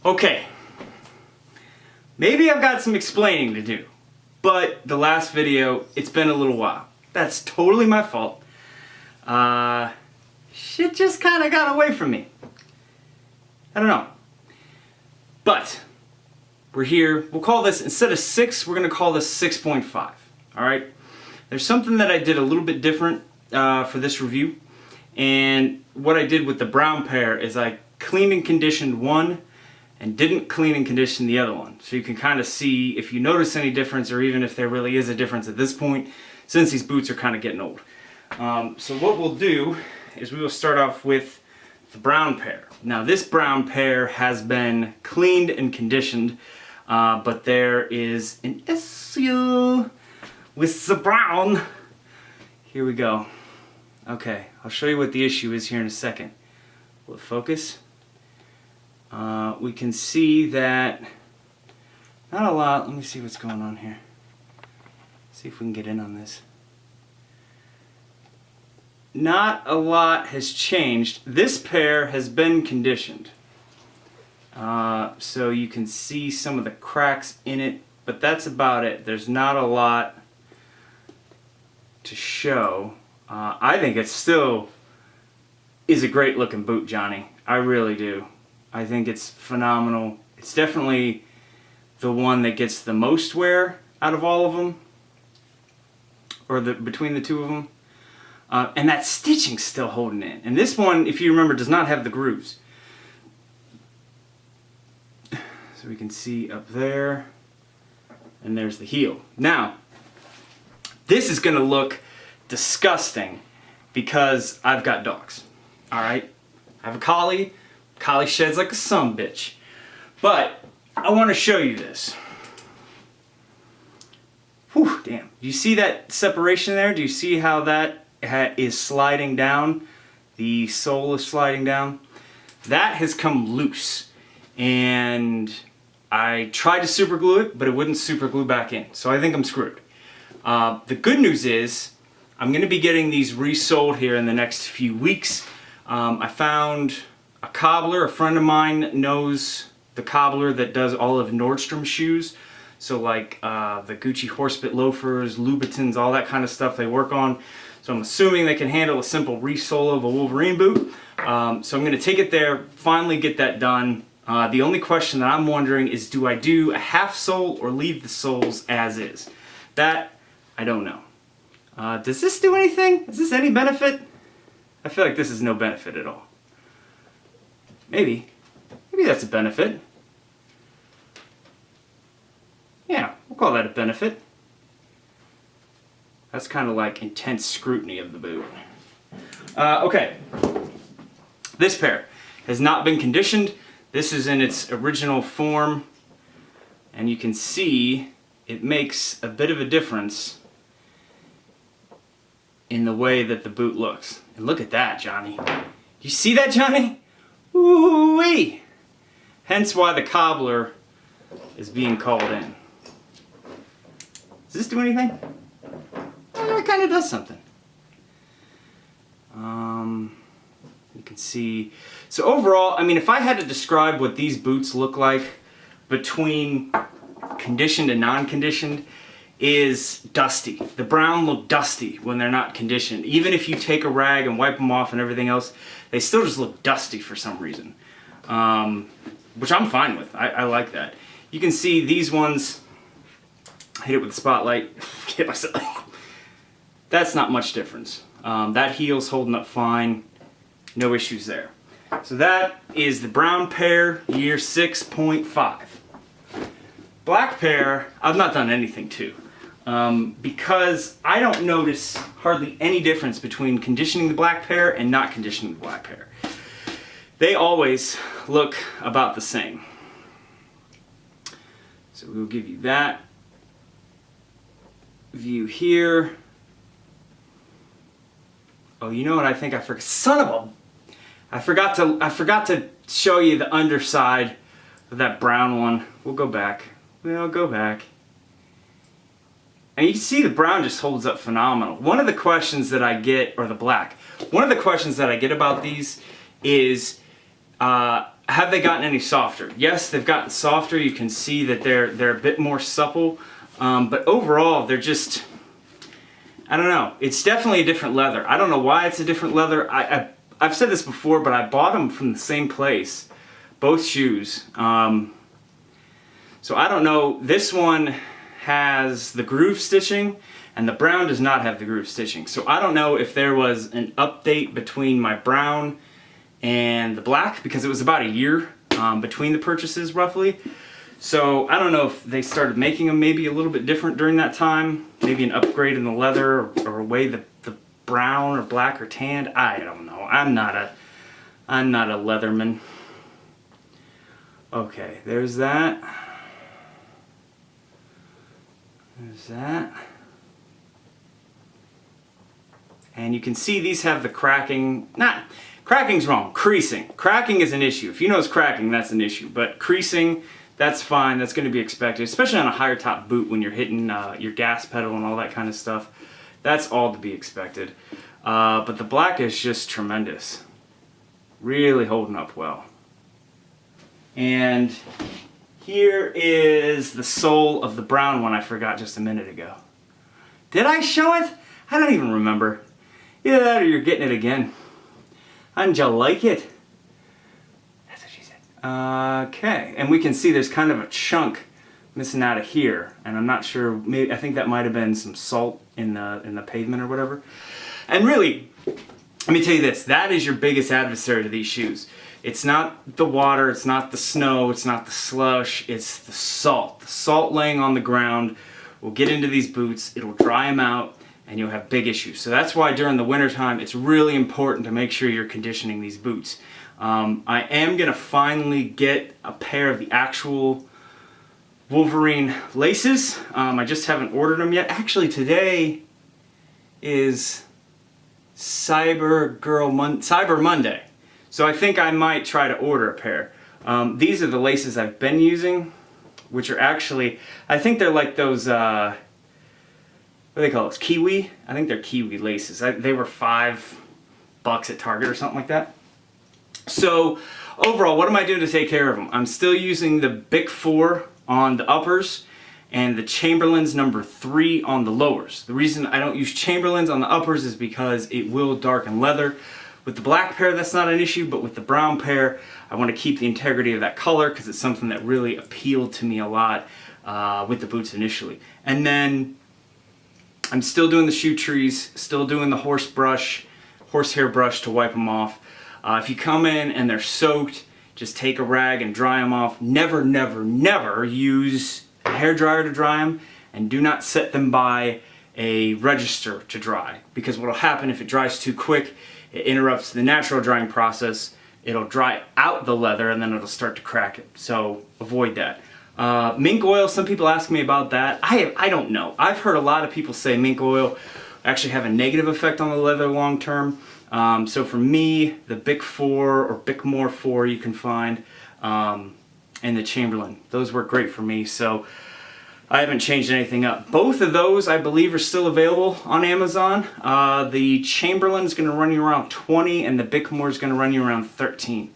Okay, maybe I've got some explaining to do, but the last video, it's been a little while. That's totally my fault. Shit just kind of got away from me. I don't know. But we're here. We'll call this, instead of 6, we're going to call this 6.5. Alright? There's something that I did a little bit different for this review. And what I did with the brown pair is I cleaned and conditioned one and didn't clean and condition the other one. So you can kind of see if you notice any difference, or even if there really is a difference at this point, since these boots are kind of getting old. So what we'll do is we will start off with the brown pair. Now this brown pair has been cleaned and conditioned, but there is an issue with the brown. Here we go. Okay, I'll show you what the issue is here in a second. Will it focus? We can see that, not a lot. Let me see what's going on here. See if we can get in on this. Not a lot has changed. This pair has been conditioned. So you can see some of the cracks in it, but that's about it. There's not a lot to show. I think it still is a great looking boot, Johnny. I really do. I think it's phenomenal. It's definitely the one that gets the most wear out of all of them, or between the two of them. And that stitching's still holding in. And this one, if you remember, does not have the grooves. So we can see up there, and there's the heel. Now, this is going to look disgusting because I've got dogs. Alright? I have a collie. Collie sheds like a sumbitch. But I want to show you this. Whew, damn. Do you see that separation there? Do you see how that is sliding down? The sole is sliding down. That has come loose. And I tried to super glue it, but it wouldn't super glue back in. So I think I'm screwed. The good news is I'm going to be getting these resold here in the next few weeks. I found a cobbler. A friend of mine knows the cobbler that does all of Nordstrom shoes. So like the Gucci Horsebit loafers, Louboutins, all that kind of stuff they work on. So I'm assuming they can handle a simple resole of a Wolverine boot. So I'm going to take it there, finally get that done. The only question that I'm wondering is, do I do a half sole or leave the soles as is? That, I don't know. Does this do anything? Is this any benefit? I feel like this is no benefit at all. Maybe. Maybe that's a benefit. Yeah, we'll call that a benefit. That's kind of like intense scrutiny of the boot. Okay. This pair has not been conditioned. This is in its original form. And you can see it makes a bit of a difference in the way that the boot looks. And look at that, Johnny. You see that, Johnny? Ooh-wee! Hence why the cobbler is being called in. Does this do anything? It kind of does something. You can see. So overall, I mean, if I had to describe what these boots look like between conditioned and non-conditioned, is dusty. The brown look dusty when they're not conditioned. Even if you take a rag and wipe them off and everything else, they still just look dusty for some reason. Which I'm fine with. I like that. You can see these ones, I hit it with the spotlight, hit myself. That's not much difference. That heel's holding up fine. No issues there. So that is the brown pair, year 6.5. Black pair, I've not done anything to. Because I don't notice hardly any difference between conditioning the black pair and not conditioning the black pair. They always look about the same. So we'll give you that view here. Oh, you know what I think I forgot? Son of a... I forgot to show you the underside of that brown one. We'll go back. We'll go back. And you can see the brown just holds up phenomenal. One of the questions that I get, or the black, one of the questions that I get about these is, how have they gotten any softer? Yes, they've gotten softer. You can see that they're a bit more supple, but overall they're just, I don't know. It's definitely a different leather. I don't know why it's a different leather. I've said this before, but I bought them from the same place, both shoes. So I don't know. This one has the groove stitching, and the brown does not have the groove stitching. So I don't know if there was an update between my brown and the black, because it was about a year between the purchases roughly. So I don't know if they started making them maybe a little bit different during that time, maybe an upgrade in the leather, or a way the brown or black or tanned. I don't know. I'm not a leatherman. Okay, there's that. There's that. And you can see these have the cracking. Cracking's wrong. Creasing. Cracking is an issue. If you notice cracking, that's an issue. But creasing, that's fine. That's going to be expected, especially on a higher top boot when you're hitting your gas pedal and all that kind of stuff. That's all to be expected. But the black is just tremendous. Really holding up well. And here is the sole of the brown one I forgot just a minute ago. Did I show it? I don't even remember. Either that or you're getting it again. And you like it? That's what she said. Okay, and we can see there's kind of a chunk missing out of here, and I'm not sure. Maybe I think that might have been some salt in the pavement or whatever. And really, let me tell you this: that is your biggest adversary to these shoes. It's not the water, it's not the snow, it's not the slush, it's the salt. The salt laying on the ground will get into these boots, it'll dry them out, and you'll have big issues. So that's why during the wintertime, it's really important to make sure you're conditioning these boots. I am going to finally get a pair of the actual Wolverine laces. I just haven't ordered them yet. Actually, today is Cyber Monday. So I think I might try to order a pair. These are the laces I've been using, which are actually, I think they're like those, what do they call those? Kiwi? I think they're Kiwi laces. They were $5 at Target or something like that. So overall, what am I doing to take care of them? I'm still using the Bic 4 on the uppers and the Chamberlain's number 3 on the lowers. The reason I don't use Chamberlain's on the uppers is because it will darken leather. With the black pair, that's not an issue, but with the brown pair, I want to keep the integrity of that color because it's something that really appealed to me a lot with the boots initially. And then I'm still doing the shoe trees, still doing the horsehair brush to wipe them off. If you come in and they're soaked, just take a rag and dry them off. Never, never, never use a hairdryer to dry them, and do not set them by a register to dry, because what will happen if it dries too quick, it interrupts the natural drying process. It'll dry out the leather and then it'll start to crack it. So avoid that. Mink oil, some people ask me about that. I don't know. I've heard a lot of people say mink oil actually have a negative effect on the leather long term. So for me, the Bic 4 or Bic More 4 you can find, and the Chamberlain, those work great for me. So I haven't changed anything up. Both of those, I believe, are still available on Amazon. The Chamberlain's going to run you around $20, and the Bic More is going to run you around $13.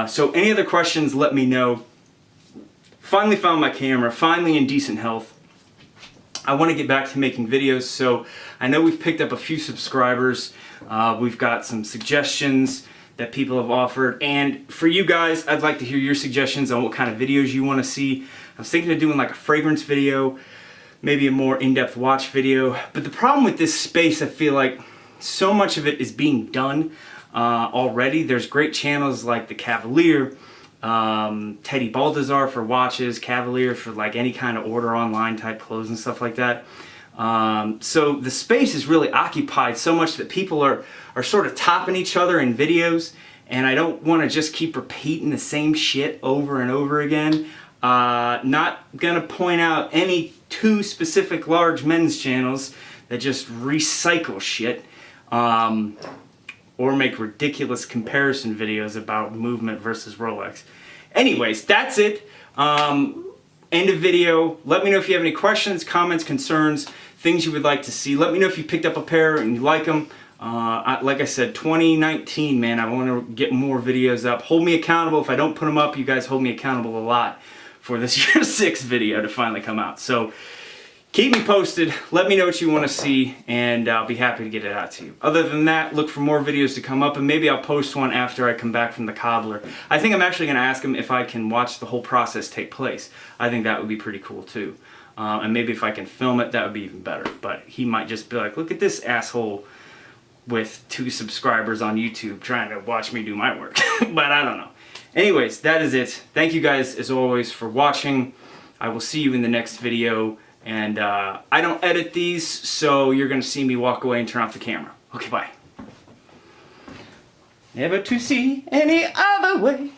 So any other questions, let me know. Finally found my camera, finally in decent health. I want to get back to making videos, so I know we've picked up a few subscribers. We've got some suggestions that people have offered, and for you guys, I'd like to hear your suggestions on what kind of videos you want to see. I was thinking of doing like a fragrance video, maybe a more in-depth watch video, but the problem with this space, I feel like so much of it is being done already. There's great channels like the Cavalier, Teddy Baldassar for watches, Cavalier for like any kind of order online type clothes and stuff like that. So the space is really occupied so much that people are sort of topping each other in videos, and I don't want to just keep repeating the same shit over and over again. Not gonna point out any two specific large men's channels that just recycle shit or make ridiculous comparison videos about movement versus Rolex. Anyways, that's it. End of video. Let me know if you have any questions, comments, concerns, things you would like to see. Let me know if you picked up a pair and you like them. Like I said, 2019, man, I want to get more videos up. Hold me accountable. If I don't put them up, you guys hold me accountable a lot for this year 6 video to finally come out. So keep me posted. Let me know what you want to see, and I'll be happy to get it out to you. Other than that, look for more videos to come up, and maybe I'll post one after I come back from the cobbler. I think I'm actually going to ask him if I can watch the whole process take place. I think that would be pretty cool too. And maybe if I can film it, that would be even better. But he might just be like, look at this asshole with 2 subscribers on YouTube trying to watch me do my work. But I don't know. Anyways, that is it. Thank you guys, as always, for watching. I will see you in the next video. And I don't edit these, so you're going to see me walk away and turn off the camera. Okay, bye. Never to see any other way.